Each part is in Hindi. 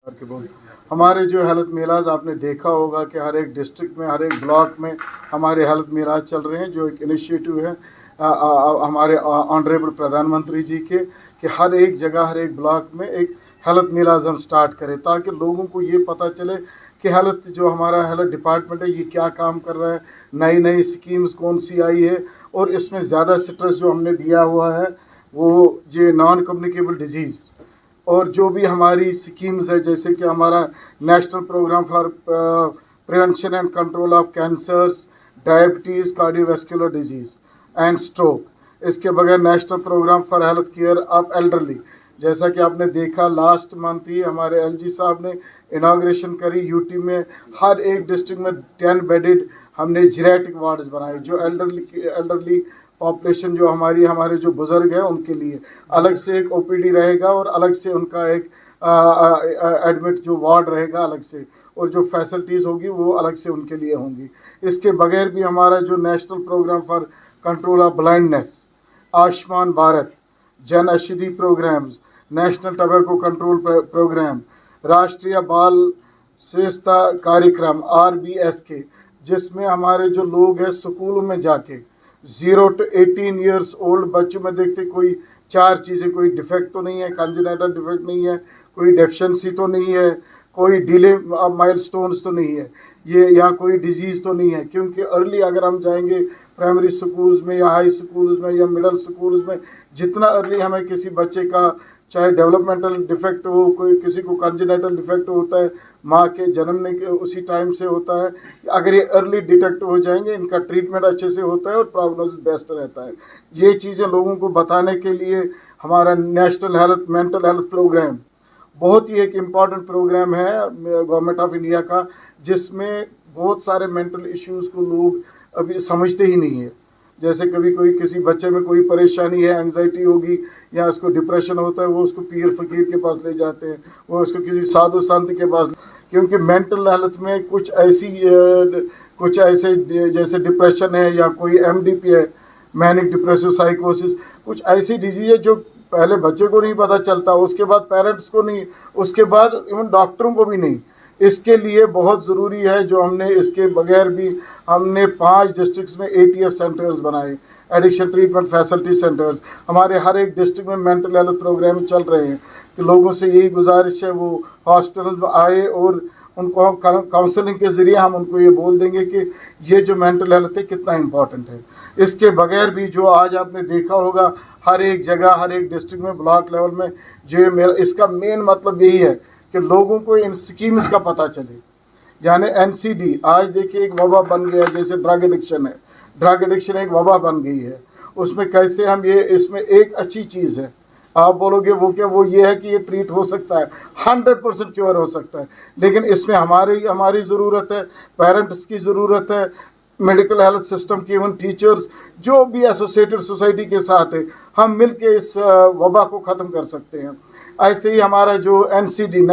के बोल हमारे जो हेल्थ मेलाज आपने देखा होगा कि हर एक डिस्ट्रिक्ट में, हर एक ब्लॉक में हमारे हेल्थ मेलाज चल रहे हैं, जो एक इनिशिएटिव है हमारे ऑनरेबल प्रधानमंत्री जी के, कि हर एक जगह, हर एक ब्लॉक में एक हेल्थ मेलाज हम स्टार्ट करें, ताकि लोगों को ये पता चले कि हेल्थ जो हमारा हेल्थ डिपार्टमेंट है ये क्या काम कर रहा है, नई नई स्कीम्स कौन सी आई है, और इसमें ज़्यादा स्ट्रेस जो हमने दिया हुआ है वो ये नॉन कम्युनिकेबल डिजीज़, और जो भी हमारी स्कीम्स है, जैसे कि हमारा national programme for prevention and control of cancers, diabetes, cardiovascular disease and stroke, इसके बगैर national programme for health care of elderly, जैसा कि आपने देखा लास्ट मंथ ही हमारे एलजी साहब ने इनाग्रेशन करी यूटी में, हर एक डिस्ट्रिक्ट में 10 बेडेड हमने जीरेटिक वार्ड्स बनाए, जो एल्डरली पॉपुलेशन जो हमारे जो बुज़ुर्ग हैं उनके लिए अलग से एक ओपीडी रहेगा, और अलग से उनका एक एडमिट जो वार्ड रहेगा अलग से, और जो फैसिलिटीज़ होगी वो अलग से उनके लिए होंगी। इसके बगैर भी हमारा जो national programme for control of blindness, Ayushman Bharat, Jan Aushadhi programmes, national tobacco control programme, Rashtriya Bal स्वास्थ्य कार्यक्रम RBSK, जिसमें हमारे जो लोग हैं स्कूलों में जाके 0 to 18 ईयर्स ओल्ड बच्चों में देखते कोई 4 चीज़ें, कोई डिफेक्ट तो नहीं है, कंजेनिटल डिफेक्ट नहीं है, कोई डेफिशिएंसी तो नहीं है, कोई डिले माइलस्टोन्स तो नहीं है, ये यहाँ कोई डिजीज़ तो नहीं है, क्योंकि अर्ली अगर हम जाएंगे प्राइमरी स्कूल्स में या हाई स्कूल्स में या मिडिल स्कूल्स में, जितना अर्ली हमें किसी बच्चे का चाहे डेवलपमेंटल डिफेक्ट हो, कोई किसी को कंजेनिटल डिफेक्ट होता है, माँ के जन्मने के उसी टाइम से होता है, अगर ये अर्ली डिटेक्ट हो जाएंगे इनका ट्रीटमेंट अच्छे से होता है और प्रोग्नोसिस बेस्ट रहता है। ये चीज़ें लोगों को बताने के लिए हमारा national health mental health programme बहुत ही एक इम्पॉर्टेंट प्रोग्राम है गवर्नमेंट ऑफ इंडिया का, जिसमें बहुत सारे मेंटल इश्यूज़ को लोग अभी समझते ही नहीं है। जैसे कभी कोई किसी बच्चे में कोई परेशानी है, एंग्जाइटी होगी या उसको डिप्रेशन होता है, वो उसको पीर फकीर के पास ले जाते हैं, वो उसको किसी साधु संत के पास, क्योंकि मेंटल हेल्थ में कुछ ऐसे जैसे डिप्रेशन है या कोई MDP है, मैनिक डिप्रेसिव साइकोसिस, कुछ ऐसी डिजीज है जो पहले बच्चे को नहीं पता चलता, उसके बाद पेरेंट्स को नहीं, उसके बाद इवन डॉक्टरों को भी नहीं। इसके लिए बहुत ज़रूरी है जो हमने इसके बगैर भी हमने 5 डिस्ट्रिक्ट्स में ATF सेंटर्स बनाए, एडिक्शन ट्रीटमेंट फैसिलिटी सेंटर्स, हमारे हर एक डिस्ट्रिक्ट में मेंटल हेल्थ प्रोग्राम चल रहे हैं। कि लोगों से यही गुजारिश है वो हॉस्पिटल में आए और उनको हम काउंसलिंग के ज़रिए हम उनको ये बोल देंगे कि ये जो मेंटल हेल्थ है कितना इम्पॉर्टेंट है। इसके बगैर भी जो आज आपने देखा होगा हर एक जगह, हर एक डिस्ट्रिक्ट में, ब्लॉक लेवल में, जो इसका मेन मतलब यही है कि लोगों को इन स्कीम्स का पता चले। यानी NCD आज देखिए एक वबा बन गया है, जैसे ड्रग एडिक्शन है, ड्रग एडिक्शन एक वबा बन गई है। उसमें कैसे हम ये, इसमें एक अच्छी चीज़ है, आप बोलोगे वो क्या, वो ये है कि ये ट्रीट हो सकता है, 100% क्योर हो सकता है, लेकिन इसमें हमारी ज़रूरत है, पेरेंट्स की ज़रूरत है, मेडिकल हेल्थ सिस्टम की, इवन टीचर्स जो भी एसोसिएटेड सोसाइटी के साथ है, हम मिल के इस वबा को ख़त्म कर सकते हैं। ऐसे ही हमारा जो NCD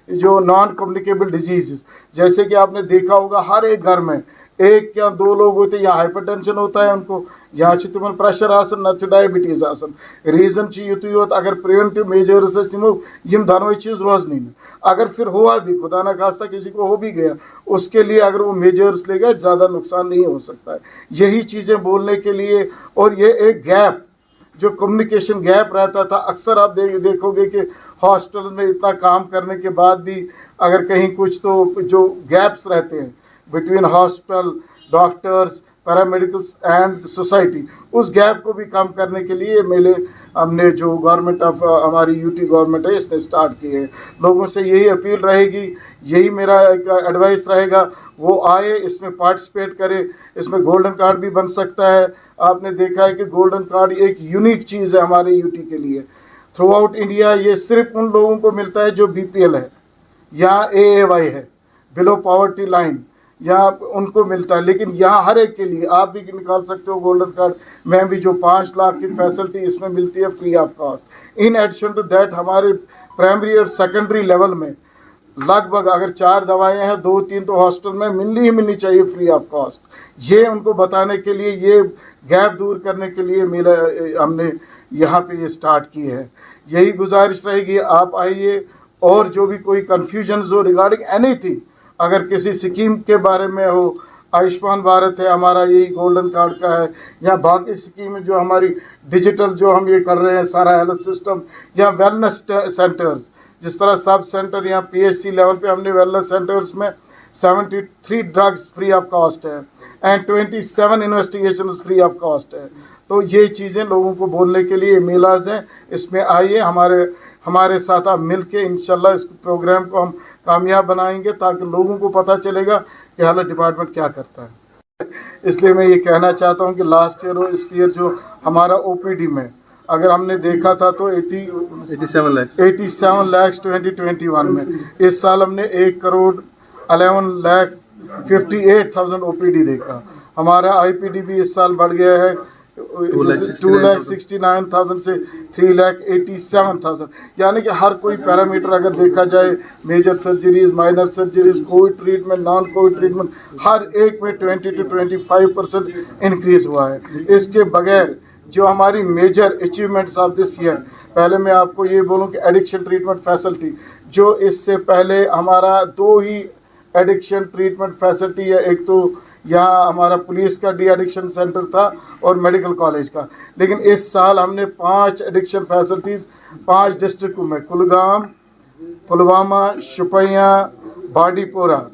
जो नॉन कम्युनिकेबल डिजीज़, जैसे कि आपने देखा होगा हर एक घर में 1 या 2 लोग होते हैं, या हाइपरटेंशन होता है उनको, या तुम प्रेशर आसन न डायबिटीज़ आसन, रीज़न युत अगर प्रिवेंटिव मेजर्स निमो यम दोनों चीज़ रोजनी, अगर फिर हुआ भी, खुदा न खास्ता किसी को हो भी गया, उसके लिए अगर वो मेजर्स लेगा ज़्यादा नुकसान नहीं हो सकता है। यही चीज़ें बोलने के लिए, और ये एक गैप जो कम्युनिकेशन गैप रहता था, अक्सर आप देखोगे कि हॉस्पिटल में इतना काम करने के बाद भी अगर कहीं कुछ, तो जो गैप्स रहते हैं between hospital, doctors, paramedicals and society, उस गैप को भी कम करने के लिए मेले हमने जो गवर्नमेंट ऑफ हमारी यूटी गवर्नमेंट है इसने स्टार्ट किए हैं। लोगों से यही अपील रहेगी, यही मेरा एडवाइस रहेगा, वो आए, इसमें पार्टिसिपेट करे। इसमें गोल्डन कार्ड भी बन सकता है। आपने देखा है कि गोल्डन कार्ड एक यूनिक चीज़ है हमारे यूटी के लिए। थ्रू आउट इंडिया ये सिर्फ उन लोगों को मिलता है जो BPL है या AAY है, बिलो पॉवर्टी लाइन, या उनको मिलता है, लेकिन यहाँ हर एक के लिए आप भी निकाल सकते हो गोल्डन कार्ड में भी, जो 5 लाख की फैसिलिटी इसमें मिलती है free of cost. In addition to that हमारे प्राइमरी और सेकेंडरी लेवल में लगभग अगर 4 दवाएं हैं, 2-3 तो हॉस्पिटल में मिलनी चाहिए फ्री ऑफ कॉस्ट। ये उनको बताने के लिए, ये गैप दूर करने के लिए हमने यहाँ पे ये स्टार्ट की है। यही गुजारिश रहेगी, आप आइए और जो भी कोई कन्फ्यूजन हो रिगार्डिंग एनीथिंग, अगर किसी स्कीम के बारे में हो, आयुष्मान भारत है हमारा, यही गोल्डन कार्ड का है, या बाकी स्कीम जो हमारी डिजिटल जो हम ये कर रहे हैं सारा हेल्थ सिस्टम, या वेलनेस सेंटर्स, जिस तरह सब सेंटर यहाँ PHC लेवल पे हमने वेलनेस सेंटर्स में 73 ड्रग्स फ्री ऑफ कॉस्ट है and 27 investigation free of cost है। तो ये चीज़ें लोगों को बोलने के लिए मेलाज हैं, इसमें आइए हमारे साथ आप मिल के इंशाल्लाह इस प्रोग्राम को हम कामयाब बनाएंगे, ताकि लोगों को पता चलेगा कि हेल्थ डिपार्टमेंट क्या करता है। इसलिए मैं ये कहना चाहता हूँ कि लास्ट ईयर और इस ईयर जो हमारा OPD में अगर हमने देखा था तो 87 लाख 2021 में, इस साल हमने 1,11,58,000 OPD देखा। हमारा IPD भी इस साल बढ़ गया है 2,69,000 से 3,87,000, यानी कि हर कोई पैरामीटर अगर देखा जाए, major surgeries, minor surgeries, COVID treatment, non COVID treatment, हर एक में 20 to 25% इंक्रीज हुआ है। इसके बगैर जो हमारी major achievements of this year, पहले मैं आपको ये बोलूँ कि एडिक्शन ट्रीटमेंट फैसिलिटी, जो इससे पहले हमारा 2 ही एडिक्शन ट्रीटमेंट फैसिलिटी है, एक तो यहाँ हमारा पुलिस का डी एडिक्शन सेंटर था और मेडिकल कॉलेज का, लेकिन इस साल हमने 5 एडिक्शन फैसिलिटीज़ 5 डिस्ट्रिक्टों में, कुलगाम, पुलवामा, शुपियाँ, बांडीपोरा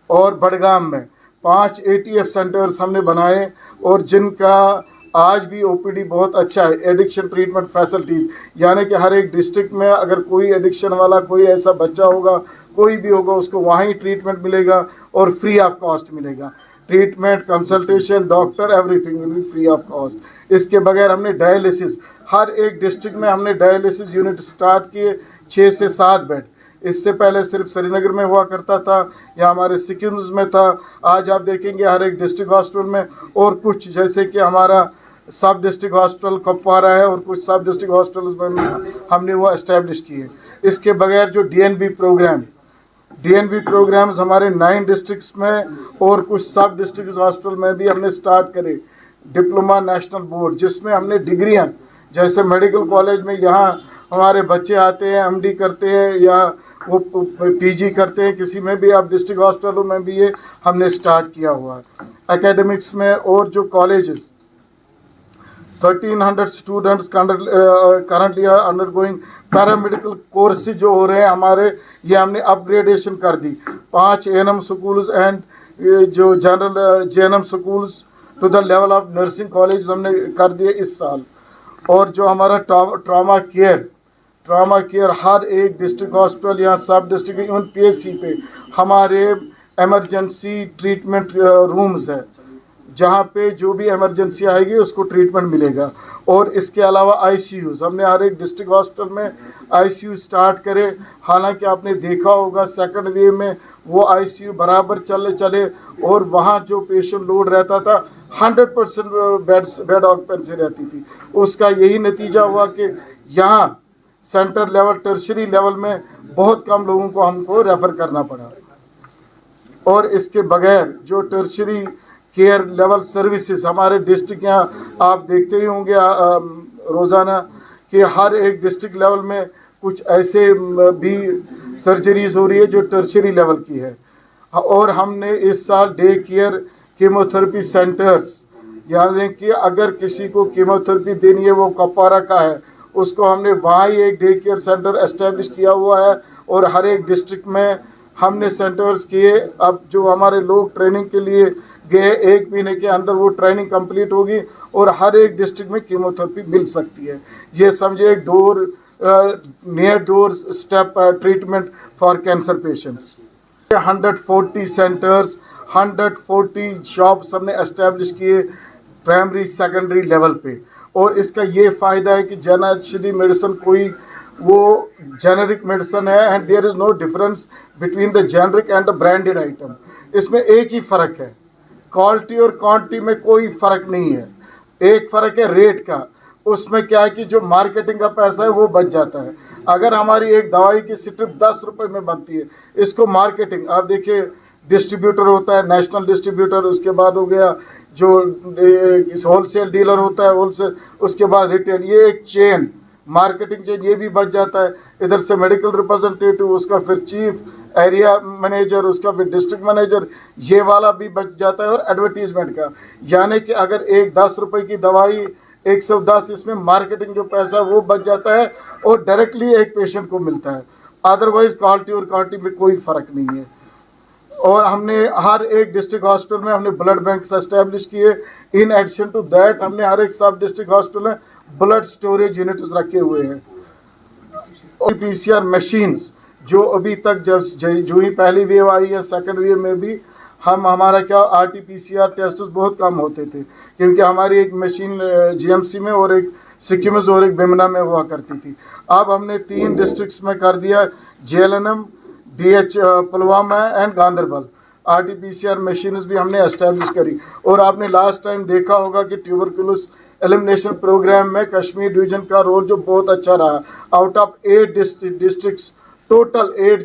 और बडगाम में 5 ATF सेंटर्स हमने बनाए, और जिनका आज भी OPD बहुत अच्छा है, एडिक्शन ट्रीटमेंट फैसिलिटीज़, यानी कि हर एक डिस्ट्रिक्ट में अगर कोई एडिक्शन वाला कोई ऐसा बच्चा होगा, कोई भी होगा, उसको वहीं ट्रीटमेंट मिलेगा और फ्री ऑफ कॉस्ट मिलेगा। Treatment, consultation, doctor, everything will be free of cost. इसके बगैर हमने डायलिसिस, हर एक डिस्ट्रिक्ट में हमने डायलिसिस यूनिट स्टार्ट किए, 6 से 7 बेड। इससे पहले सिर्फ श्रीनगर में हुआ करता था या हमारे सिक्किम में था, आज आप देखेंगे हर एक डिस्ट्रिक्ट हॉस्पिटल में, और कुछ जैसे कि हमारा सब डिस्ट्रिक्ट हॉस्पिटल कुपवारा है और कुछ सब डिस्ट्रिक्ट हॉस्पिटल में हमने वो इस्टेब्लिश किए। इसके बगैर जो DNB प्रोग्राम्स हमारे 9 डिस्ट्रिक्ट्स में और कुछ सब डिस्ट्रिक्ट हॉस्पिटल में भी हमने स्टार्ट करे। डिप्लोमा नेशनल बोर्ड, जिसमें हमने डिग्रियां, जैसे मेडिकल कॉलेज में यहाँ हमारे बच्चे आते हैं, MD करते हैं या वो PG करते हैं, किसी में भी आप डिस्ट्रिक्ट हॉस्पिटलों में भी ये हमने स्टार्ट किया हुआ है। एकेडमिक्स में और जो colleges 1300 students currently undergoing paramedical course जो हो रहे हैं हमारे, ये हमने अपग्रेडेशन कर दी। 5 A&M स्कूल्स एंड जो general JNM schools to the level of nursing college हमने कर दिए इस साल। और जो हमारा ट्रॉमा केयर हर एक डिस्ट्रिक्ट हॉस्पिटल या सब डिस्ट्रिक्ट इवन PHC पे हमारे एमरजेंसी ट्रीटमेंट रूम्स है, जहाँ पे जो भी इमरजेंसी आएगी उसको ट्रीटमेंट मिलेगा। और इसके अलावा ICUs, हमने हर एक डिस्ट्रिक्ट हॉस्पिटल में ICU स्टार्ट करे। हालांकि आपने देखा होगा सेकंड वेव में वो ICU बराबर चले और वहाँ जो पेशेंट लोड रहता था 100% बेड ऑक्यूपेंसी रहती थी। उसका यही नतीजा हुआ कि यहाँ सेंटर लेवल, टर्शरी लेवल में बहुत कम लोगों को हमको रेफ़र करना पड़ा। और इसके बगैर जो टर्शरी केयर लेवल सर्विसेज हमारे डिस्ट्रिक्ट, यहाँ आप देखते ही होंगे रोज़ाना कि हर एक डिस्ट्रिक्ट लेवल में कुछ ऐसे भी सर्जरीज हो रही है जो टर्शरी लेवल की है। और हमने इस साल डे केयर कीमोथेरेपी सेंटर्स, यानी कि अगर किसी को कीमोथेरेपी देनी है, वो कुपवारा का है, उसको हमने वहाँ ही एक डे केयर सेंटर एस्टेब्लिश किया हुआ है। और हर एक डिस्ट्रिक्ट में हमने सेंटर्स किए। अब जो हमारे लोग ट्रेनिंग के लिए गए, 1 महीने के अंदर वो ट्रेनिंग कंप्लीट होगी और हर एक डिस्ट्रिक्ट में कीमोथेरेपी मिल सकती है। ये समझे एक near door step treatment for cancer patients. 140 centres, 140 shops हमने एस्टेब्लिश किए प्राइमरी सेकेंडरी लेवल पे। और इसका ये फ़ायदा है कि जन औषधि मेडिसिन कोई वो जेनरिक मेडिसिन है and there is no difference between the generic and the branded item. इसमें एक ही फ़र्क है, क्वालिटी और क्वांटिटी में कोई फ़र्क नहीं है। एक फ़र्क है रेट का, उसमें क्या है कि जो मार्केटिंग का पैसा है वो बच जाता है। अगर हमारी एक दवाई की स्ट्रिप 10 रुपये में बनती है, इसको मार्केटिंग आप देखिए, डिस्ट्रीब्यूटर होता है, नेशनल डिस्ट्रीब्यूटर, उसके बाद हो गया जो होलसेल डीलर होता है होलसेल, उसके बाद रिटेल, ये एक चेन मार्केटिंग चेन ये भी बच जाता है, इधर से मेडिकल रिप्रेजेंटेटिव, उसका फिर चीफ एरिया मैनेजर, उसका फिर डिस्ट्रिक्ट मैनेजर, ये वाला भी बच जाता है। और एडवर्टीजमेंट का, यानी कि अगर एक 10 रुपए की दवाई 110, इसमें मार्केटिंग जो पैसा वो बच जाता है और डायरेक्टली एक पेशेंट को मिलता है। अदरवाइज क्वालिटी और क्वांटिटी में कोई फ़र्क नहीं है। और हमने हर एक डिस्ट्रिक्ट हॉस्पिटल में हमने ब्लड बैंक एस्टेब्लिश किए। इन एडिशन टू दैट हमने हर एक सब डिस्ट्रिक्ट हॉस्पिटल में ब्लड स्टोरेज यूनिट्स रखे हुए हैं। और पीसीआर मशीन्स जो अभी तक जो ही पहली वेव आई है, सेकंड वेव में भी हमारा क्या RT-PCR टेस्ट बहुत कम होते थे, क्योंकि हमारी एक मशीन GMC में और एक सिक्किम और एक बेमना में हुआ करती थी। अब हमने 3 डिस्ट्रिक्ट्स में कर दिया, JLNM, DH Pulwama and Ganderbal. RT-PCR machines भी हमने एस्टेब्लिश करी। और आपने लास्ट टाइम देखा होगा कि ट्यूबरकुलोस एलिमिनेशन प्रोग्राम में कश्मीर डिवीज़न का रोल जो बहुत अच्छा रहा। Out of 8 districts, total 8